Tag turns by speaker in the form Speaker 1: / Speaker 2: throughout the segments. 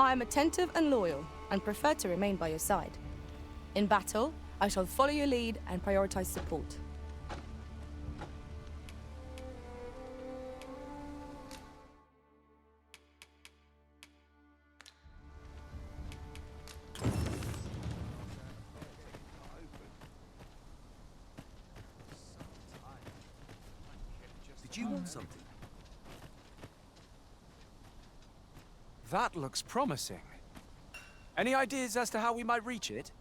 Speaker 1: I am attentive and loyal, and prefer to remain by your side. In battle, I shall follow your lead and prioritize support.
Speaker 2: Did you want something?
Speaker 3: That looks promising. Any ideas as to how we might reach it?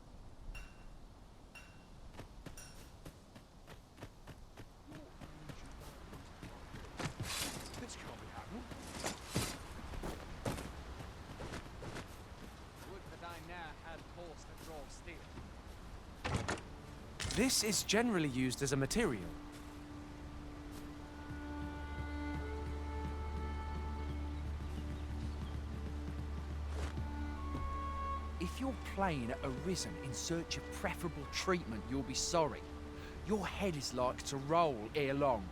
Speaker 2: This can't be happening.
Speaker 4: Would that I now had horse that draws steel.
Speaker 3: This is generally used as a material.
Speaker 2: If you're playing at Arisen in search of preferable treatment, you'll be sorry. Your head is like to roll ere long.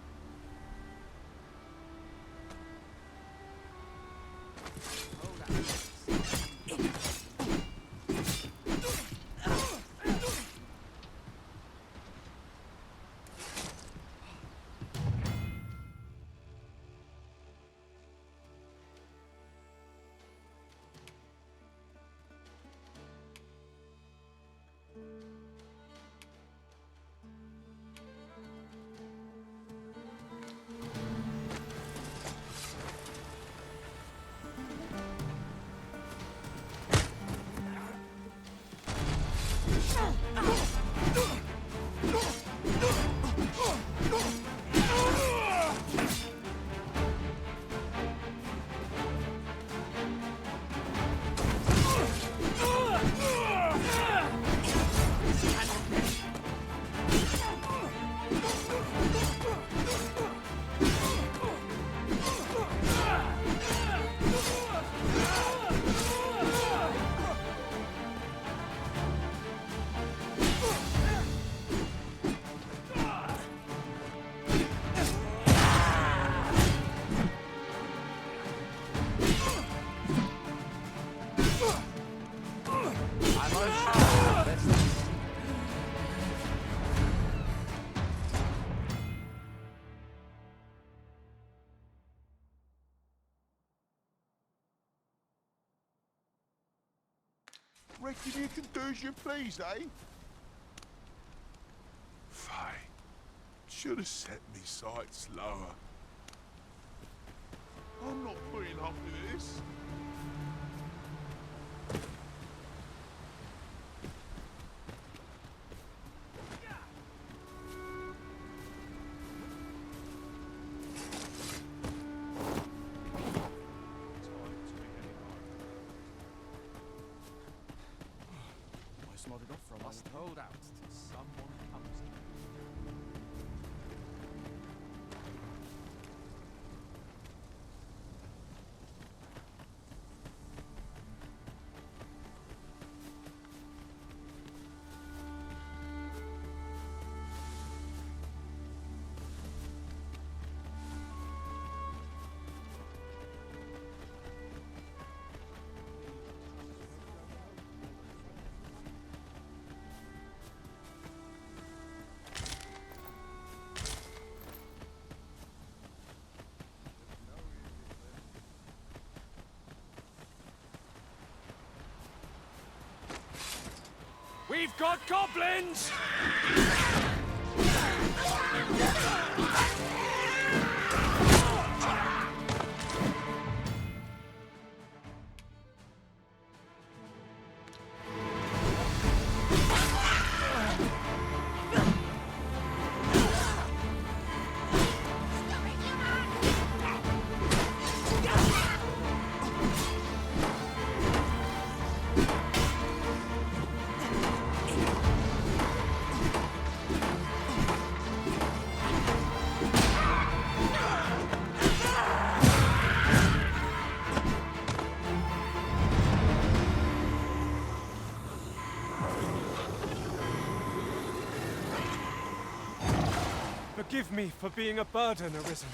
Speaker 5: Reckon you can do as you please, eh? Fine. Should have set me sights lower. I'm not putting up with this.
Speaker 2: Nodded off from
Speaker 4: Must hold out till someone comes to me.
Speaker 3: We've got goblins! Forgive me for being a burden, Arisen.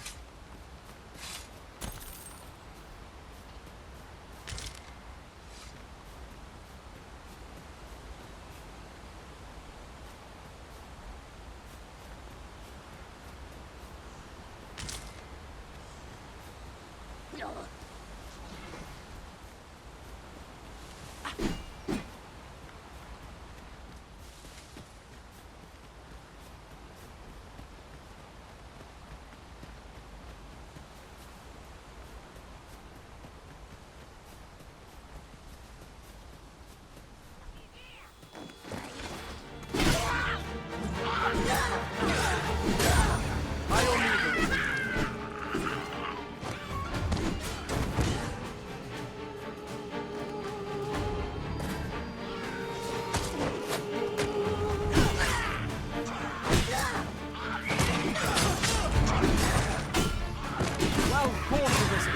Speaker 3: Well fought, Arisen.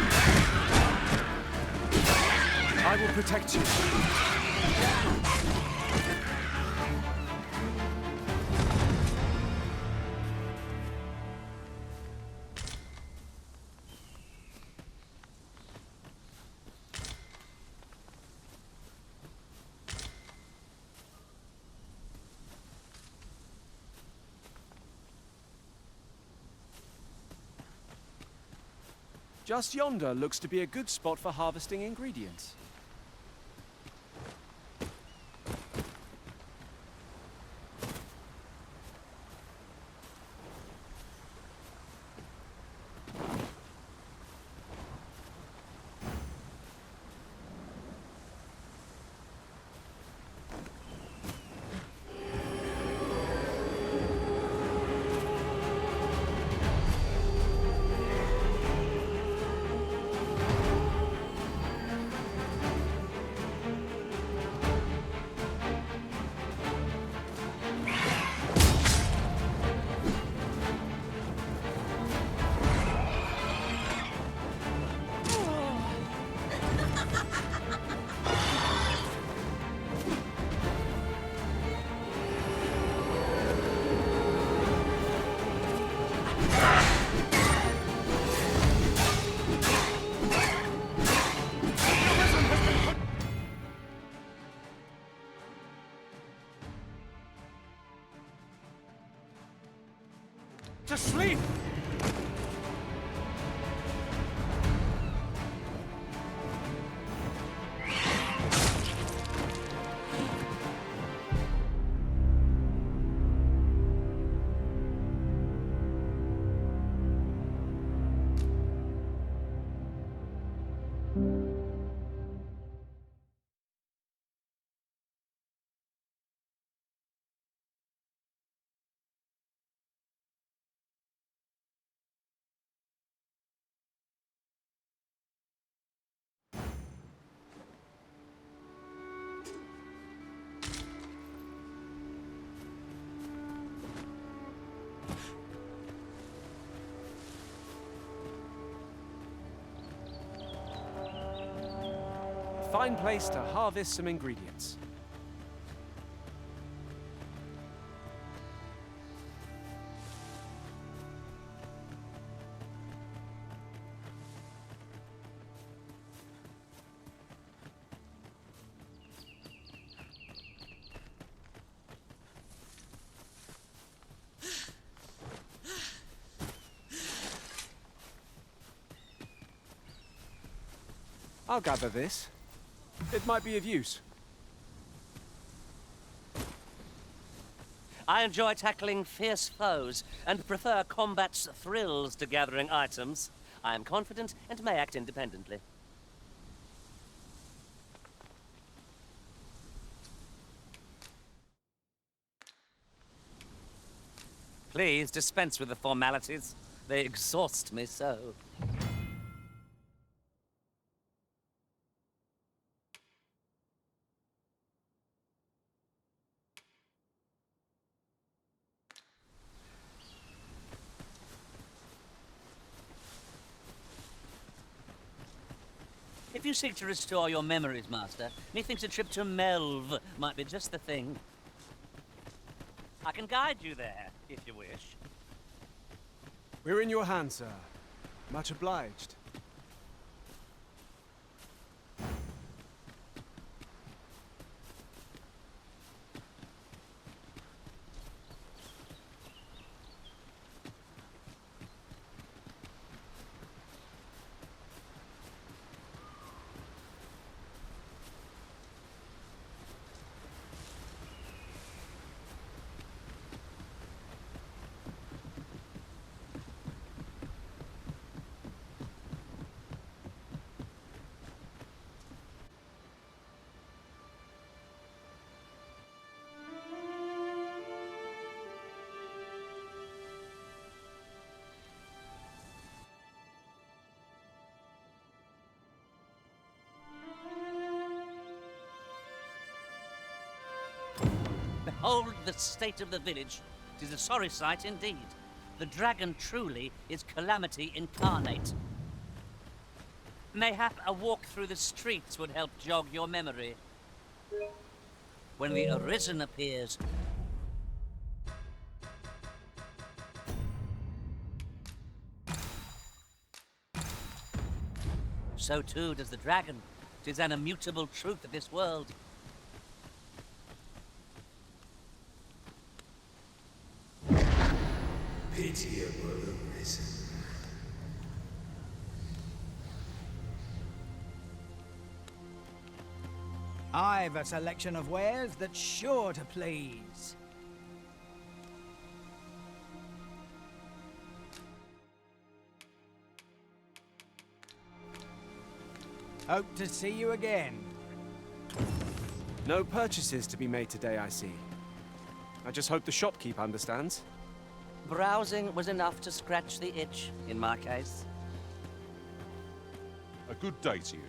Speaker 3: I will protect you. Just yonder looks to be a good spot for harvesting ingredients. To sleep! Fine place to harvest some ingredients. I'll gather this. It might be of use.
Speaker 6: I enjoy tackling fierce foes and prefer combat's thrills to gathering items. I am confident and may act independently. Please dispense with the formalities. They exhaust me so. If you seek to restore your memories, Master, methinks a trip to Melv might be just the thing. I can guide you there, if you wish.
Speaker 3: We're in your hands, sir. Much obliged.
Speaker 6: Behold the state of the village. 'Tis a sorry sight indeed. The dragon truly is calamity incarnate. Mayhap a walk through the streets would help jog your memory. When the Arisen appears, so too does the dragon. 'Tis an immutable truth of this world.
Speaker 7: Pitiable Arisen.
Speaker 8: I've a selection of wares that's sure to please. Hope to see you again.
Speaker 3: No purchases to be made today, I see. I just hope the shopkeep understands.
Speaker 6: Browsing was enough to scratch the itch, in my case.
Speaker 5: A good day to you.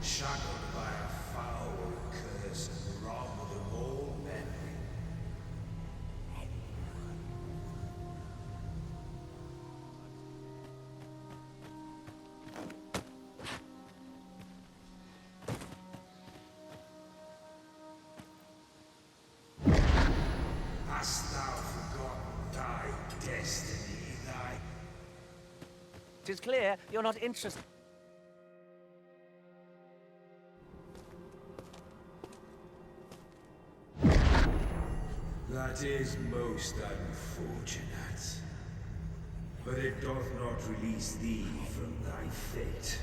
Speaker 7: Shackled by a foul curse and robbed of all memory. Hast thou forgotten thy destiny, thy...
Speaker 6: 'Tis clear you're not interested.
Speaker 7: That is most unfortunate. But it doth not release thee from thy fate.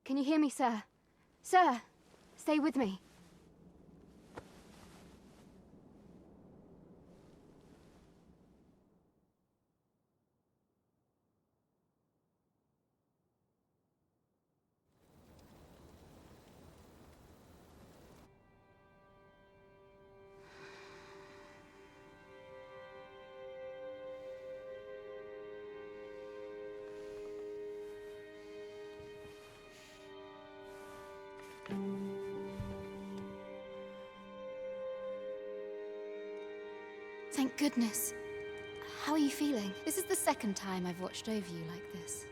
Speaker 9: Can you hear me, sir? Sir, stay with me. Thank goodness. How are you feeling? This is the second time I've watched over you like this,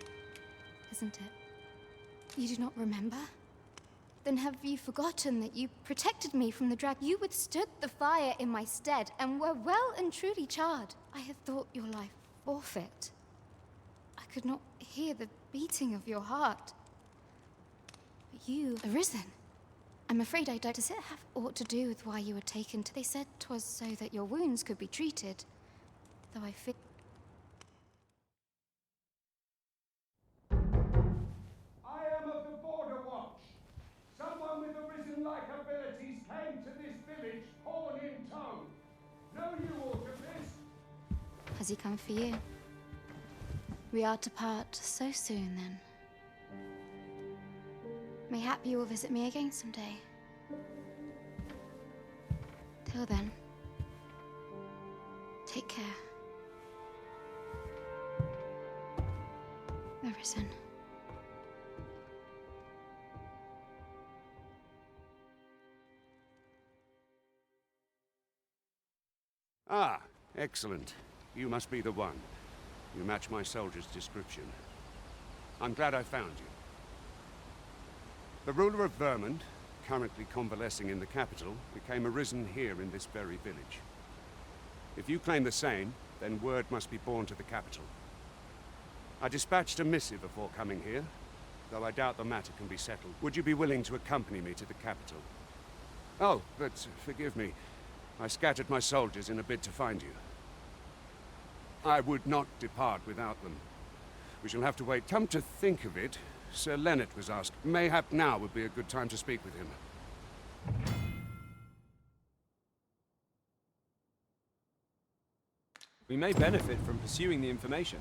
Speaker 9: isn't it? You do not remember? Then have you forgotten that you protected me from the dragon? You withstood the fire in my stead and were well and truly charred. I had thought your life forfeit. I could not hear the beating of your heart. But you arisen. I'm afraid I don't. Does it have aught to do with why you were taken to? They said 'twas so that your wounds could be treated. Though I fear.
Speaker 10: I am of the Border Watch. Someone with arisen-like abilities came to this village, horn in tow. Know you aught of this?
Speaker 9: Has he come for you? We are to part so soon, then. Mayhap you will visit me again someday. Till then, take care. Arisen.
Speaker 11: Ah, excellent. You must be the one. You match my soldier's description. I'm glad I found you. The ruler of Vermund, currently convalescing in the capital, became arisen here in this very village. If you claim the same, then word must be borne to the capital. I dispatched a missive before coming here, though I doubt the matter can be settled. Would you be willing to accompany me to the capital? Oh, but forgive me. I scattered my soldiers in a bid to find you. I would not depart without them. We shall have to wait. Come to think of it, Sir Leonard was asked. Mayhap now would be a good time to speak with him.
Speaker 3: We may benefit from pursuing the information.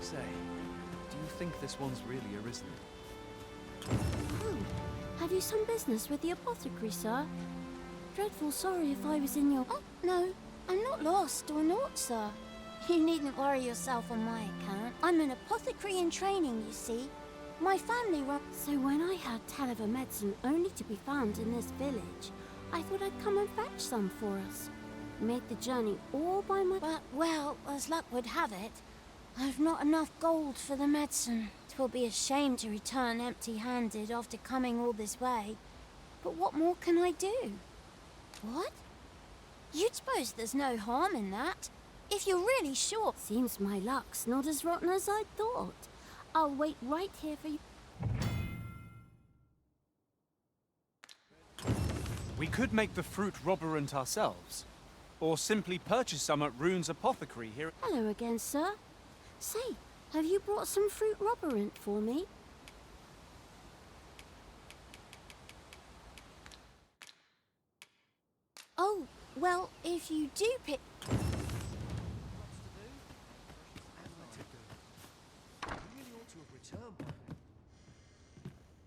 Speaker 2: Say, do you think this one's really arisen?
Speaker 12: Oh, have you some business with the apothecary, sir? Dreadful sorry if I was in your... Oh, no, I'm not lost or naught, sir. You needn't worry yourself on my account. I'm an apothecary in training, you see. My family run... So when I heard tell of a medicine only to be found in this village, I thought I'd come and fetch some for us. Made the journey all by my... But, well, as luck would have it, I've not enough gold for the medicine. 'Twill be a shame to return empty-handed after coming all this way. But what more can I do? What? You'd suppose there's no harm in that? If you're really sure...
Speaker 9: Seems my luck's not as rotten as I thought. I'll wait right here for you.
Speaker 3: We could make the fruit robberant ourselves, or simply purchase some at Rune's apothecary here.
Speaker 9: Hello again, sir. Say, have you brought some fruit robberant for me?
Speaker 12: Oh, well, if you do pick...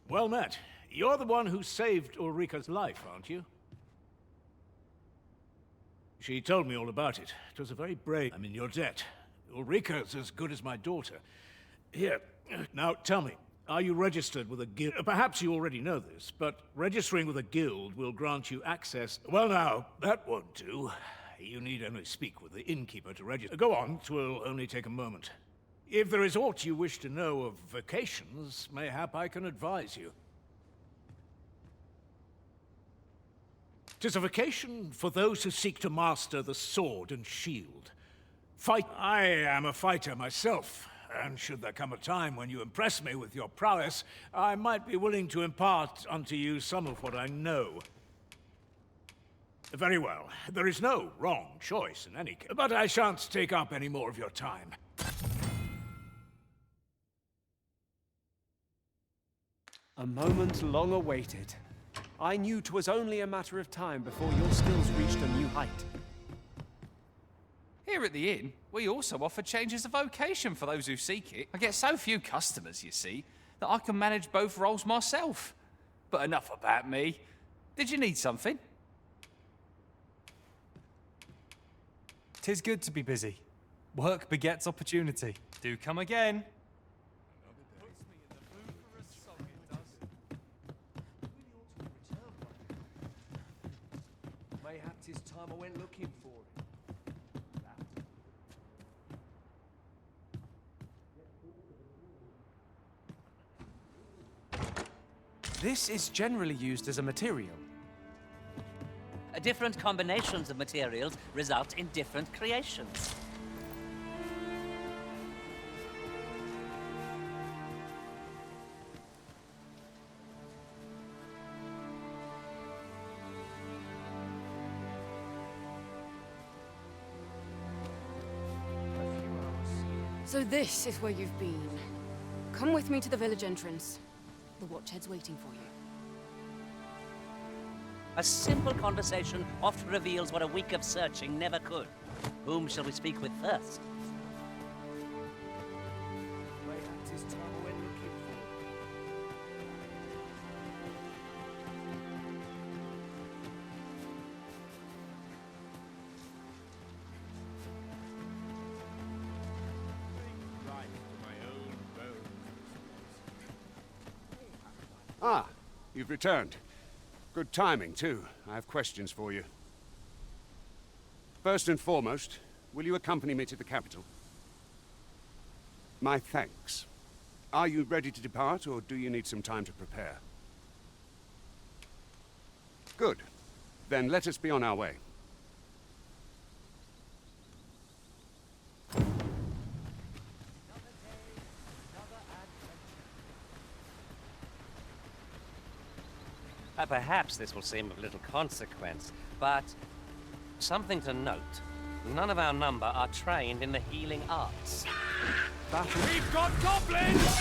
Speaker 13: Well met. You're the one who saved Ulrika's life, aren't you? She told me all about it. It was a very brave... I'm in your debt. Ulrika's as good as my daughter. Here, now tell me, are you registered with a guild? Perhaps you already know this, but registering with a guild will grant you access... Well now, that won't do. You need only speak with the innkeeper to register. Go on, 'twill only take a moment. If there is aught you wish to know of vocations, mayhap I can advise you. 'Tis a vocation for those who seek to master the sword and shield. I am a fighter myself, and should there come a time when you impress me with your prowess, I might be willing to impart unto you some of what I know. Very well. There is no wrong choice in any case, but I shan't take up any more of your time.
Speaker 14: A moment long awaited. I knew 'twas only a matter of time before your skills reached a new height.
Speaker 2: Here at the inn, we also offer changes of vocation for those who seek it. I get so few customers, you see, that I can manage both roles myself. But enough about me. Did you need something?
Speaker 14: 'Tis good to be busy. Work begets opportunity. Do come again.
Speaker 7: Mayhap 'tis time I went looking for it.
Speaker 14: This is generally used as a material.
Speaker 6: Different combinations of materials result in different creations.
Speaker 15: So this is where you've been. Come with me to the village entrance. The Watchhead's waiting for you.
Speaker 6: A simple conversation oft reveals what a week of searching never could. Whom shall we speak with first?
Speaker 7: Mayhap 'tis time I went looking for it.
Speaker 11: Ah, you've returned. Good timing, too. I have questions for you. First and foremost, will you accompany me to the capital? My thanks. Are you ready to depart, or do you need some time to prepare? Good. Then let us be on our way.
Speaker 6: Perhaps this will seem of little consequence, but something to note. None of our number are trained in the healing arts.
Speaker 14: We've got goblins!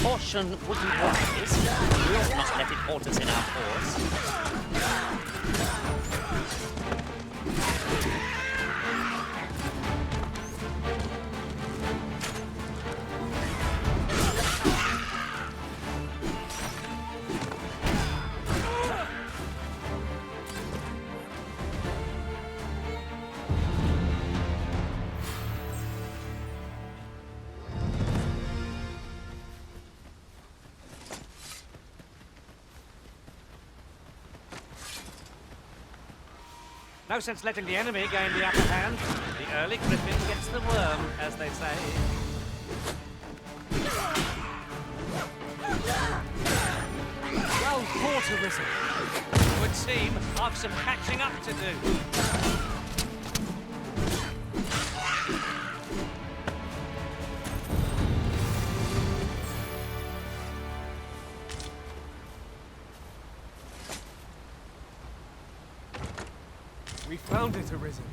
Speaker 6: Caution wouldn't wise. We ought not let it halt us in our course.
Speaker 3: No sense letting the enemy gain the upper hand.
Speaker 6: The early griffin gets the worm, as they say.
Speaker 14: Well caught, Arisen.
Speaker 6: Would seem I've some catching up to do.
Speaker 14: We found it, Arisen.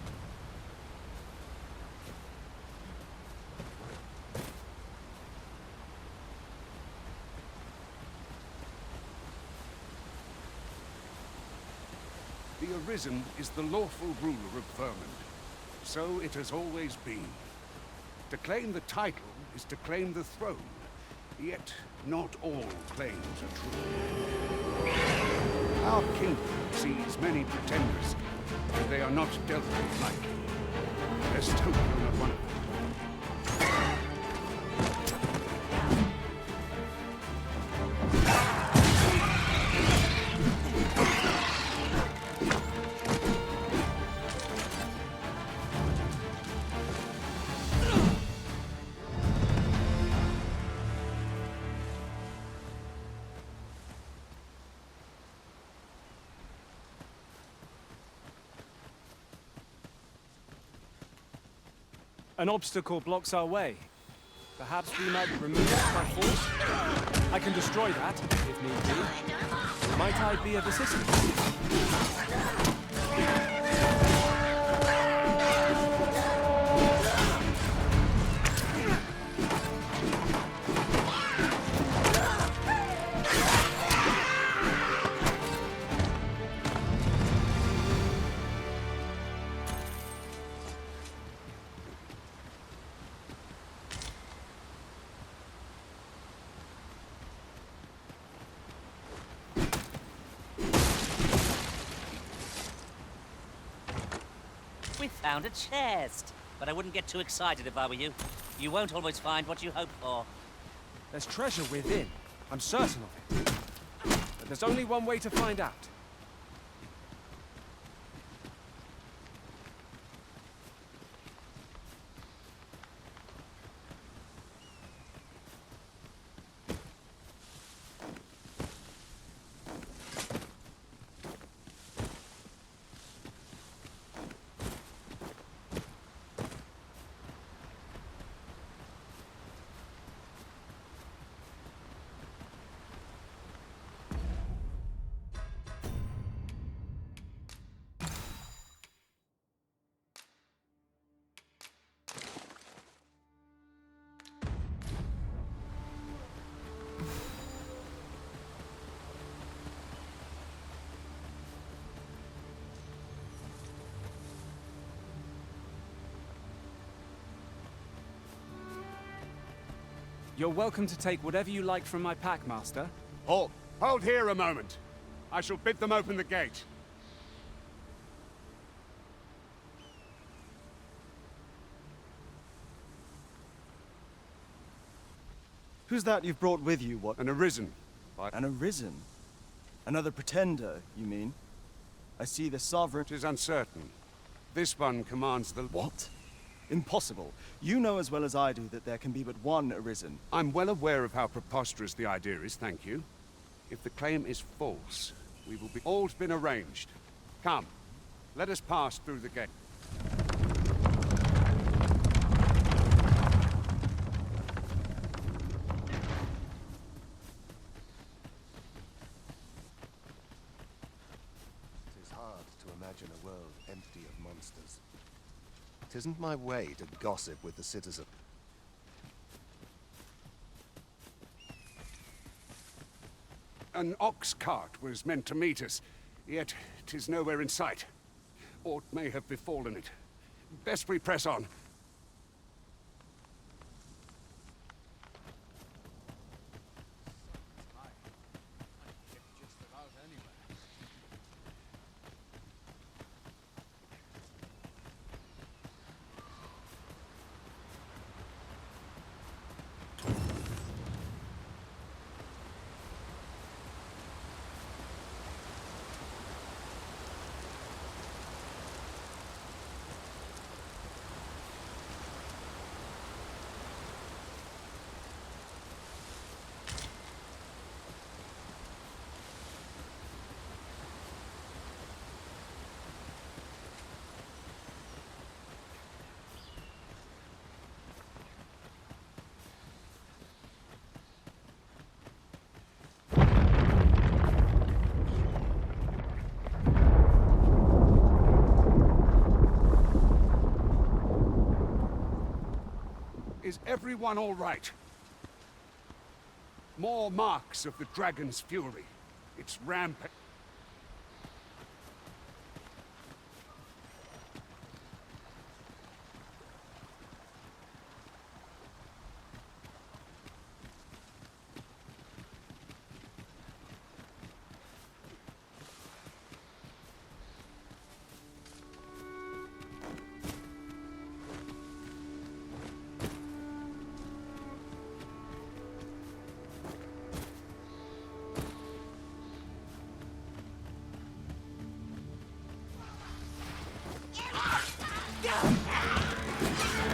Speaker 11: The Arisen is the lawful ruler of Vermund. So it has always been. To claim the title is to claim the throne. Yet, not all claims are true. Our kingdom sees many pretenders, and they are not dealt with lightly. There's still not one of them.
Speaker 3: An obstacle blocks our way. Perhaps we might remove it by force? I can destroy that, if need be. Might I be of assistance?
Speaker 6: We found a chest. But I wouldn't get too excited if I were you. You won't always find what you hope for.
Speaker 14: There's treasure within. I'm certain of it. But there's only one way to find out.
Speaker 3: You're welcome to take whatever you like from my pack, Master.
Speaker 11: Halt! Hold here a moment. I shall bid them open the gate.
Speaker 16: Who's that you've brought with you, what?
Speaker 11: An arisen.
Speaker 16: An arisen? Another pretender, you mean? I see the sovereign...
Speaker 11: It is uncertain. This one commands the...
Speaker 16: What? Impossible. You know as well as I do that there can be but one arisen.
Speaker 11: I'm well aware of how preposterous the idea is, thank you. If the claim is false, we will be... All's been arranged. Come, let us pass through the gate.
Speaker 17: It is hard to imagine a world empty of monsters. It isn't my way to gossip with the citizen.
Speaker 11: An ox cart was meant to meet us, yet 'tis nowhere in sight. Aught may have befallen it. Best we press on.
Speaker 4: Just about anywhere.
Speaker 11: Is everyone all right? More marks of the dragon's fury. Its rampage.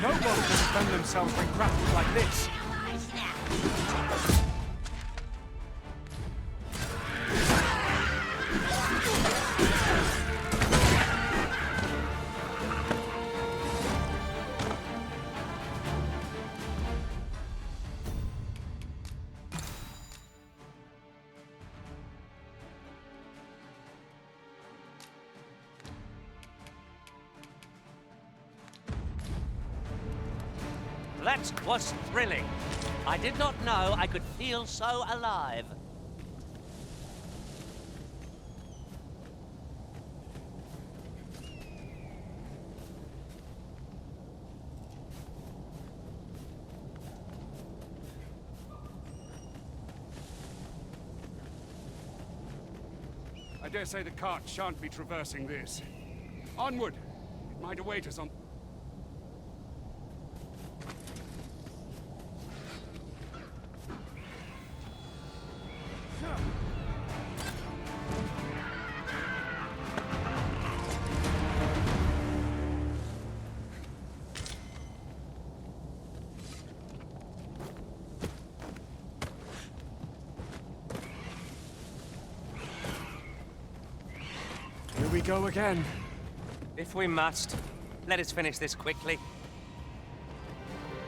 Speaker 3: No one can defend themselves when grappled like this.
Speaker 6: That was thrilling. I did not know I could feel so alive.
Speaker 11: I dare say the cart shan't be traversing this. Onward! It might await us on...
Speaker 14: Here we go again.
Speaker 6: If we must, let us finish this quickly.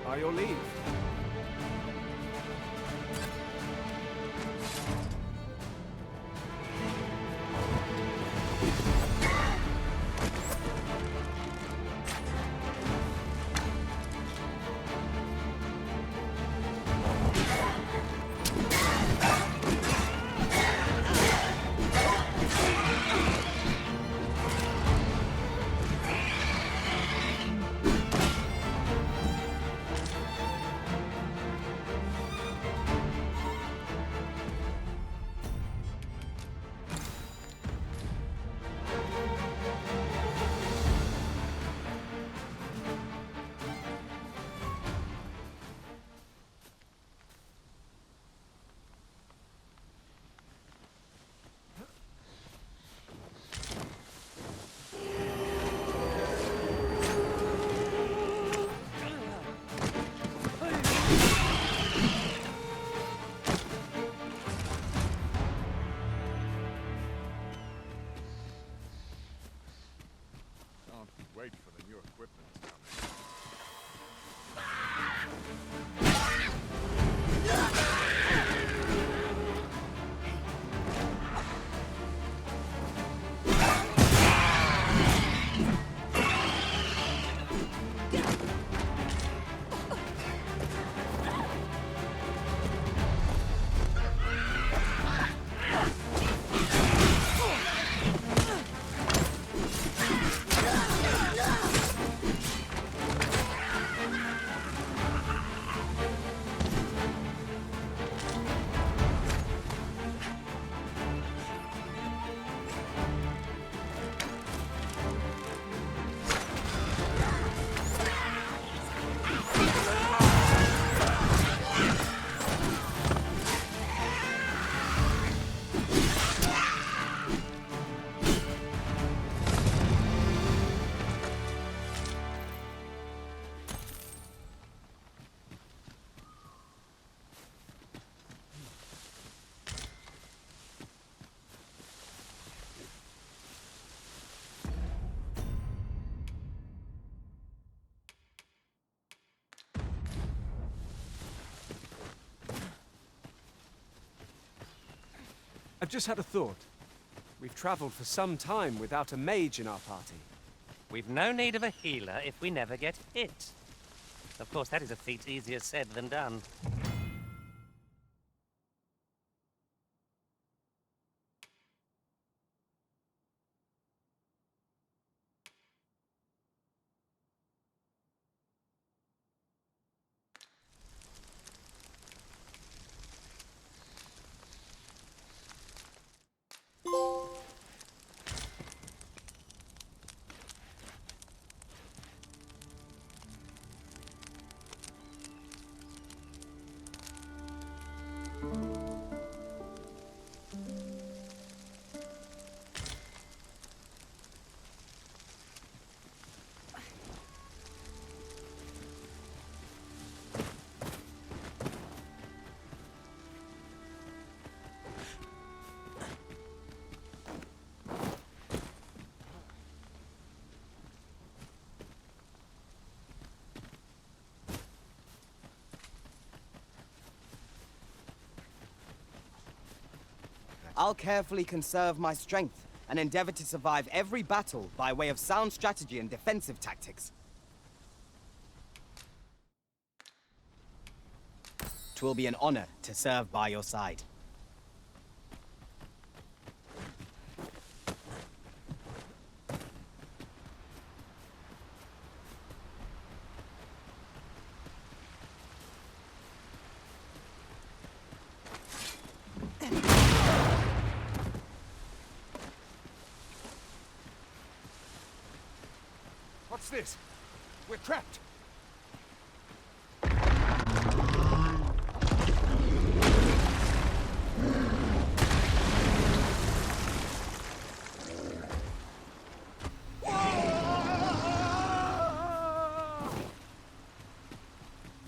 Speaker 14: By your leave.
Speaker 11: Wait for the new equipment to come in.
Speaker 14: I've just had a thought. We've traveled for some time without a mage in our party.
Speaker 6: We've no need of a healer if we never get hit. Of course, that is a feat easier said than done.
Speaker 18: I'll carefully conserve my strength and endeavor to survive every battle by way of sound strategy and defensive tactics. will be an honor to serve by your side.
Speaker 11: What's this? We're trapped.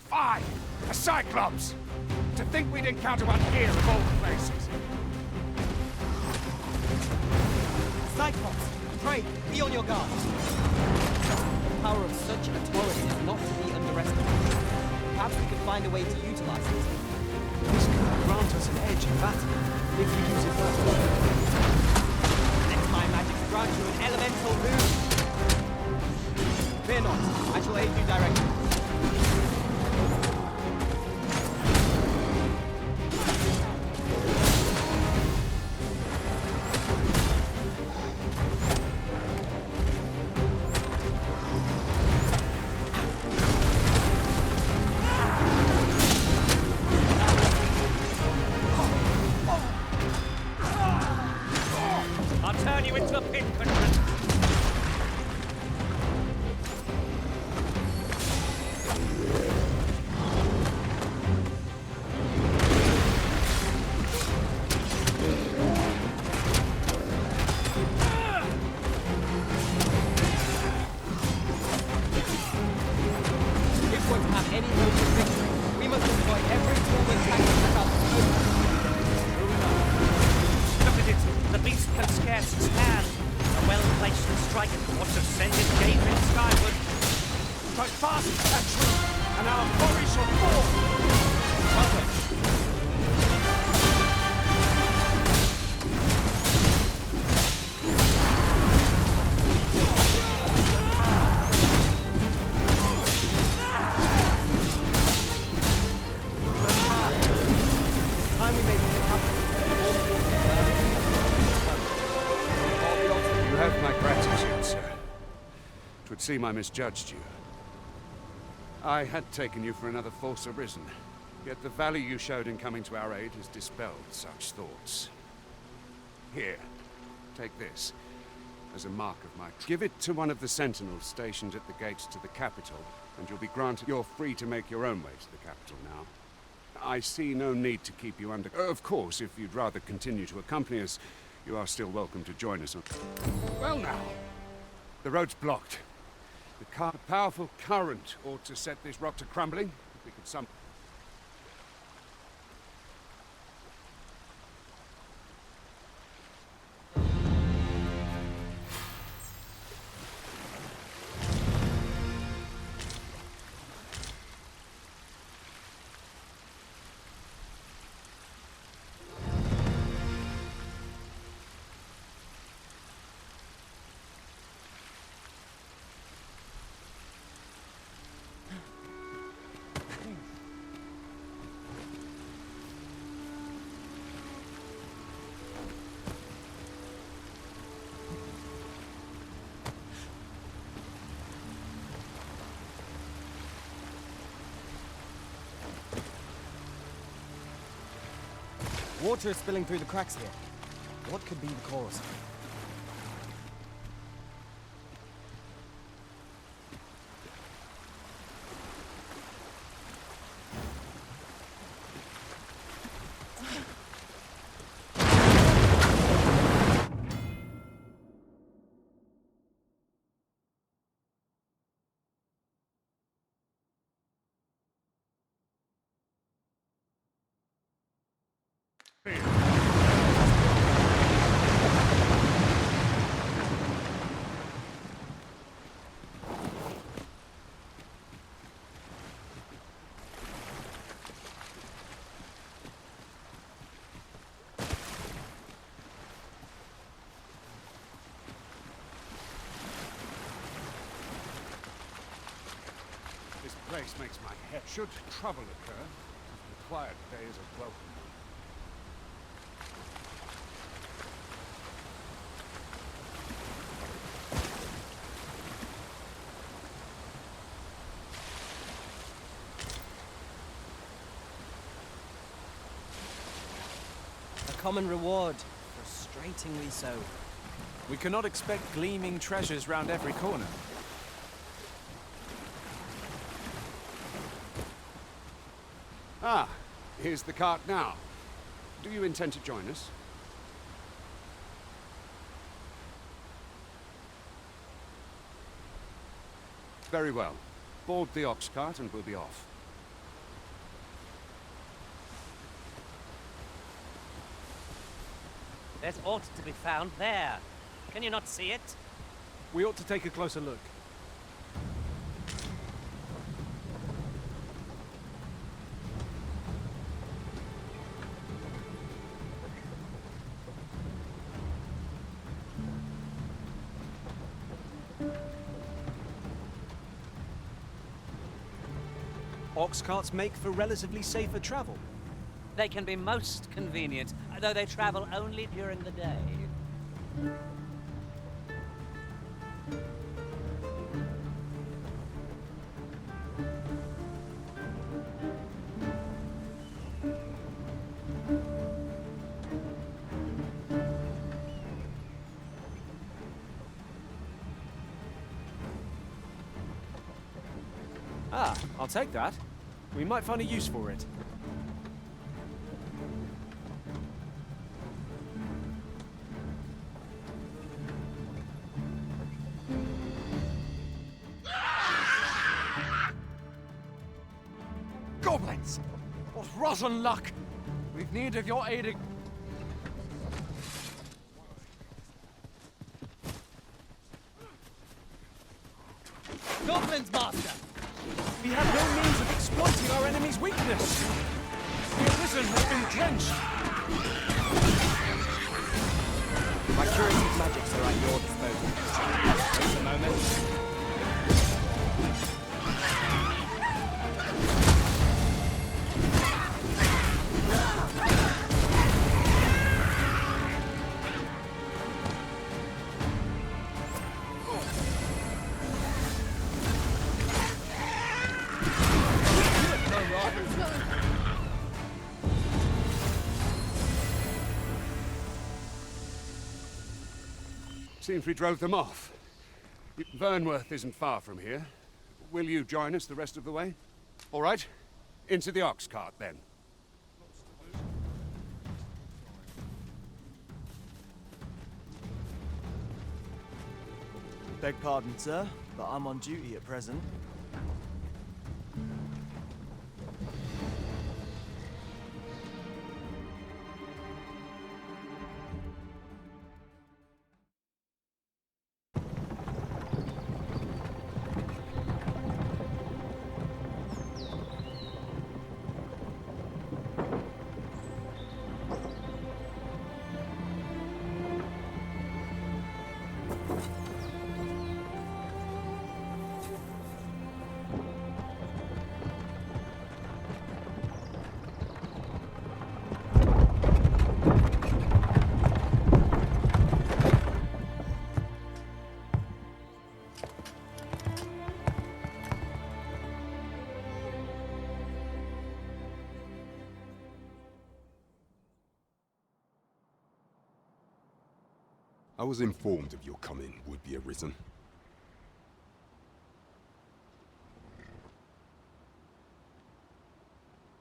Speaker 11: Fie! A Cyclops! To think we'd encounter one here of all places.
Speaker 18: Cyclops, pray, be on your guard. The power of such a torrent is not to be underestimated. Perhaps we can find a way to utilize it.
Speaker 14: This could grant us an edge in battle, if we use it well.
Speaker 18: Let my magic grant you an elemental rune. Fear not, I shall aid you directly.
Speaker 6: I'll turn you into a pinprick.
Speaker 18: If we're to have any hope of victory, we must employ every tool and tactic at our disposal.
Speaker 6: Look at it. The beast can scarce stand. A well-placed striker ought to send it gazing skyward.
Speaker 11: But fast and true, and our quarry shall fall!
Speaker 18: Well then. Time we made it happen.
Speaker 11: You have my gratitude, sir. 'Twould seem I misjudged you. I had taken you for another false arisen, yet the value you showed in coming to our aid has dispelled such thoughts. Here, take this, as a mark of my... Give it to one of the sentinels stationed at the gates to the capital, and you'll be granted... You're free to make your own way to the capital now. I see no need to keep you under... Of course, if you'd rather continue to accompany us, you are still welcome to join us on... Well now, the road's blocked. The powerful current ought to set this rock to crumbling. If we could some...
Speaker 18: Water is spilling through the cracks here. What could be the cause? This place makes my head. Should trouble occur, the
Speaker 11: quiet day is a welcome.
Speaker 18: A common reward. Frustratingly so.
Speaker 14: We cannot expect gleaming treasures round every corner.
Speaker 11: Ah, here's the cart now. Do you intend to join us? Very well. Board the ox cart and we'll be off.
Speaker 6: There's aught to be found there. Can you not see it?
Speaker 14: We ought to take a closer look.
Speaker 3: Ox carts make for relatively safer travel.
Speaker 6: They can be most convenient, though they travel only during the day.
Speaker 3: Ah, I'll take that. We might find a use for it.
Speaker 14: Goblins! What rotten luck! We've need of your aid.
Speaker 18: Goblins, Master!
Speaker 3: We have no means of exploiting our enemy's weakness. The arisen has been drenched.
Speaker 18: My curative magics are at your disposal. Wait a moment.
Speaker 11: Seems we drove them off. Vernworth isn't far from here. Will you join us the rest of the way? All right. Into the ox cart, then.
Speaker 16: Beg pardon, sir, but I'm on duty at present.
Speaker 5: I was informed of your coming, would-be Arisen.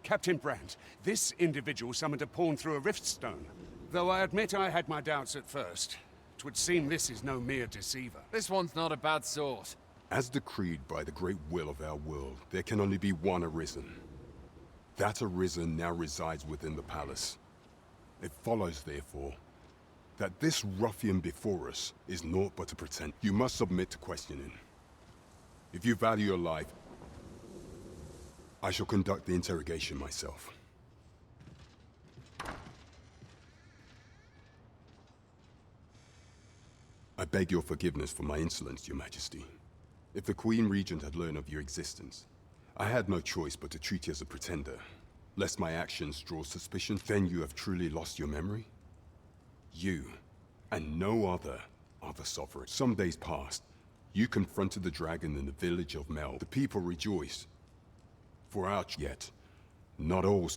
Speaker 11: Captain Brandt, this individual summoned a pawn through a rift stone. Though I admit I had my doubts at first. 'Twould seem this is no mere deceiver.
Speaker 2: This one's not a bad sort.
Speaker 5: As decreed by the great will of our world, there can only be one Arisen. That Arisen now resides within the palace. It follows, therefore, that this ruffian before us is naught but a pretend. You must submit to questioning. If you value your life, I shall conduct the interrogation myself. I beg your forgiveness for my insolence, Your Majesty. If the Queen Regent had learned of your existence, I had no choice but to treat you as a pretender. lest my actions draw suspicion, then you have truly lost your memory? You, and no other, are the sovereign. Some days passed. You confronted the dragon in the village of Mel. The people rejoiced. For our yet, not all.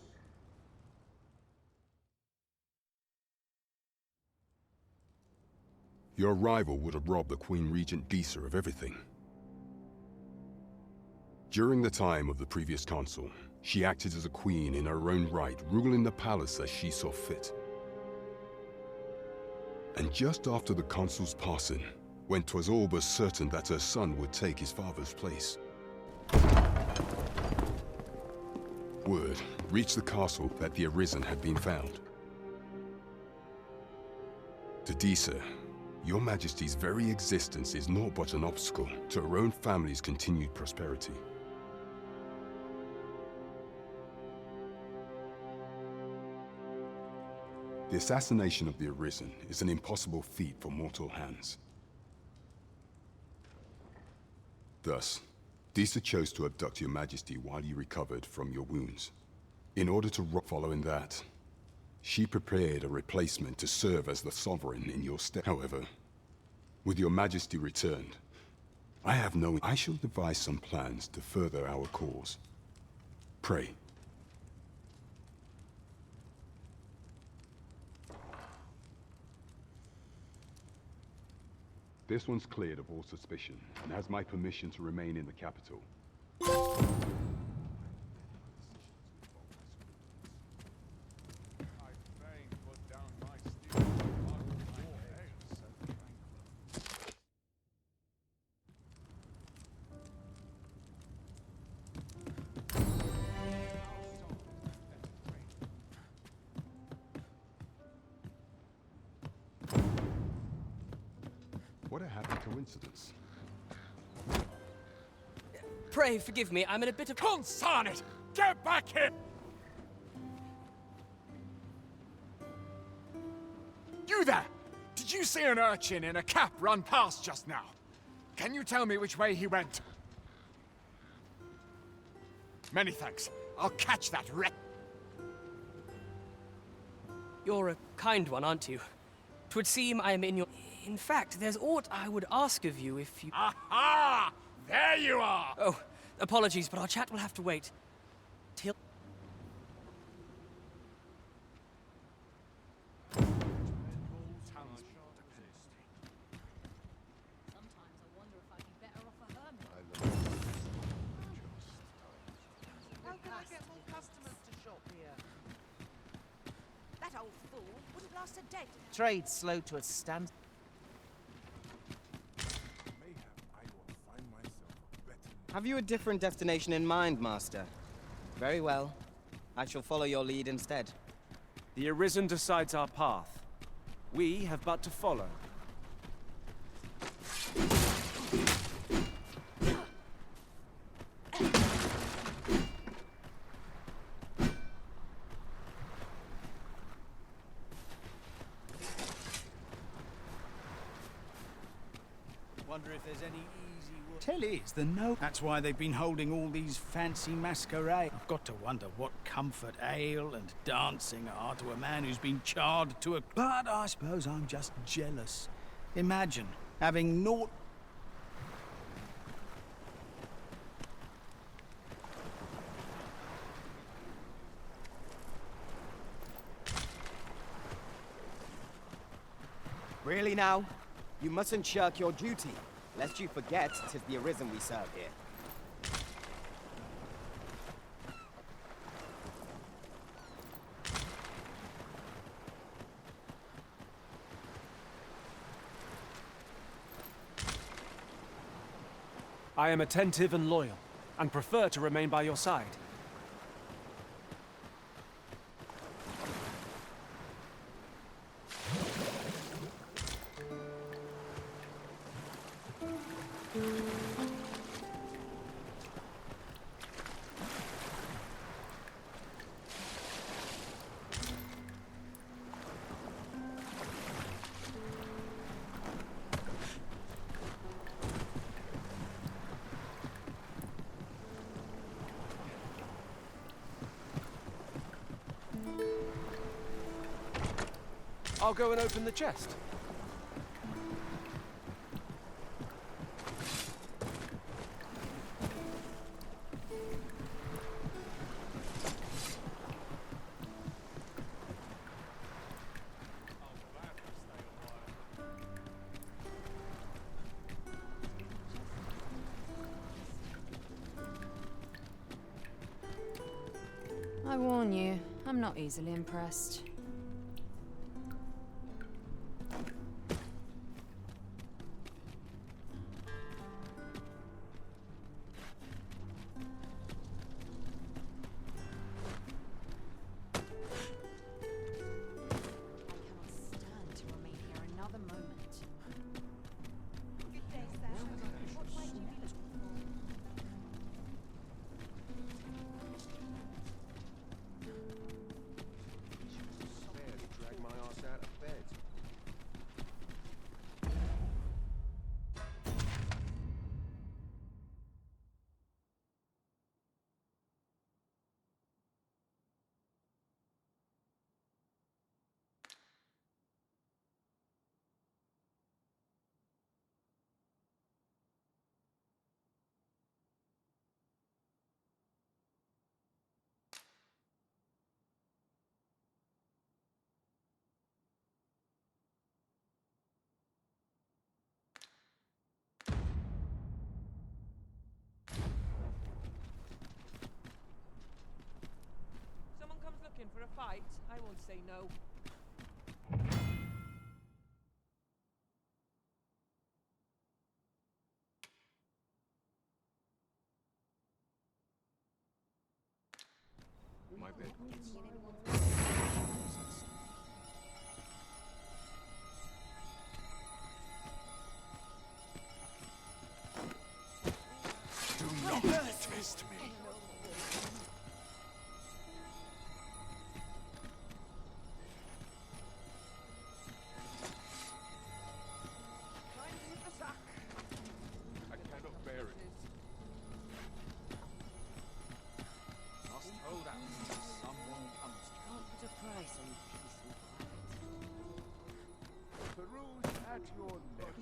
Speaker 5: Your rival would have robbed the Queen Regent Disa of everything. During the time of the previous consul, she acted as a queen in her own right, ruling the palace as she saw fit. And just after the consul's passing, when 'twas all but certain that her son would take his father's place, word reached the castle that the Arisen had been found. To Disa, Your Majesty's very existence is naught but an obstacle to her own family's continued prosperity. The assassination of the Arisen is an impossible feat for mortal hands. Thus, Disa chose to abduct Your Majesty while you recovered from your wounds. In order to following that, she prepared a replacement to serve as the sovereign in your stead. However, with Your Majesty returned, I shall devise some plans to further our cause. Pray. This one's cleared of all suspicion, and has my permission to remain in the capital. What a happy coincidence.
Speaker 18: Pray forgive me, I'm in a bit of—
Speaker 10: Consign it! Get back here! You there! Did you see an urchin in a cap run past just now? Can you tell me which way he went? Many thanks. I'll catch that wreck.
Speaker 18: You're a kind one, aren't you? 'Twould seem I am in your— In fact, there's aught I would ask of you if you—
Speaker 10: Aha! There you are!
Speaker 18: Oh, apologies, but our chat will have to wait. Till—
Speaker 19: How can I get more customers to shop here?
Speaker 20: That old fool wouldn't last a day.
Speaker 19: Trade's slow to a stand. Have you a different destination in mind, Master? Very well. I shall follow your lead instead.
Speaker 14: The Arisen decides our path. We have but to follow.
Speaker 8: Wonder if there's any easy work. Tell is the no. That's why they've been holding all these fancy masquerades. I've got to wonder what comfort ale and dancing are to a man who's been charred to a... But I suppose I'm just jealous. Imagine having naught...
Speaker 19: Really now? You mustn't shirk your duty, lest you forget 'tis the Arisen we serve here.
Speaker 14: I am attentive and loyal, and prefer to remain by your side. I'll go and open the chest.
Speaker 15: I warn you, I'm not easily impressed.
Speaker 17: Barely drag my ass out of bed.
Speaker 18: Someone comes looking for a fight, I won't say no.
Speaker 17: My bed.
Speaker 5: Do not test me. I cannot bear it.
Speaker 2: Must hold out until someone comes to me.
Speaker 6: Can't put a price on peace and quiet.
Speaker 17: Peruse at your leisure.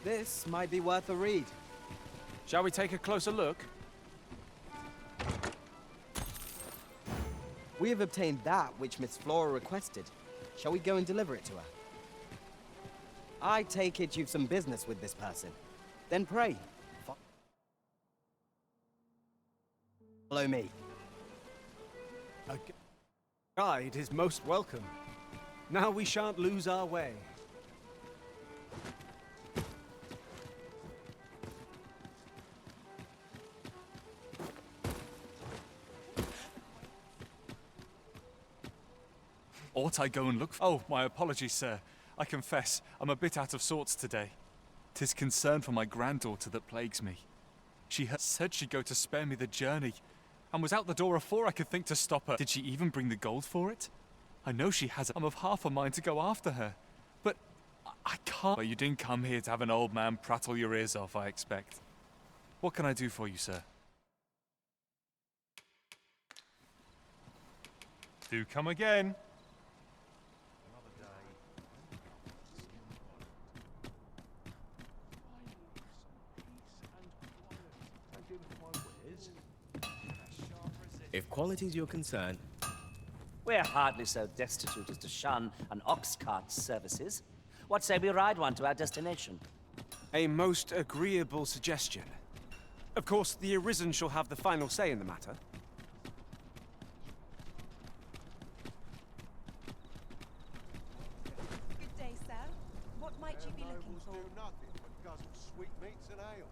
Speaker 19: This might be worth a read.
Speaker 14: Shall we take a closer look?
Speaker 19: We have obtained that which Miss Flora requested. Shall we go and deliver it to her? I take it you've some business with this person. Then pray. Follow me.
Speaker 14: A guide is most welcome. Now we shan't lose our way.
Speaker 2: Ought I go and look for— Oh, my apologies, sir. I confess, I'm a bit out of sorts today. 'Tis concern for my granddaughter that plagues me. She had said she'd go to spare me the journey, and was out the door afore I could think to stop her. Did she even bring the gold for it? I know she has it. I'm of half a mind to go after her, but I can't. Well, you didn't come here to have an old man prattle your ears off, I expect. What can I do for you, sir? Do come again.
Speaker 21: If quality's your concern,
Speaker 6: We're hardly so destitute as to shun an ox cart's services. What say we ride one to our destination?
Speaker 14: A most agreeable suggestion. Of course, the Arisen shall have the final say in the matter.
Speaker 20: Good day, sir. What might you be looking for?
Speaker 17: Do nothing but guzzle sweetmeats and ale.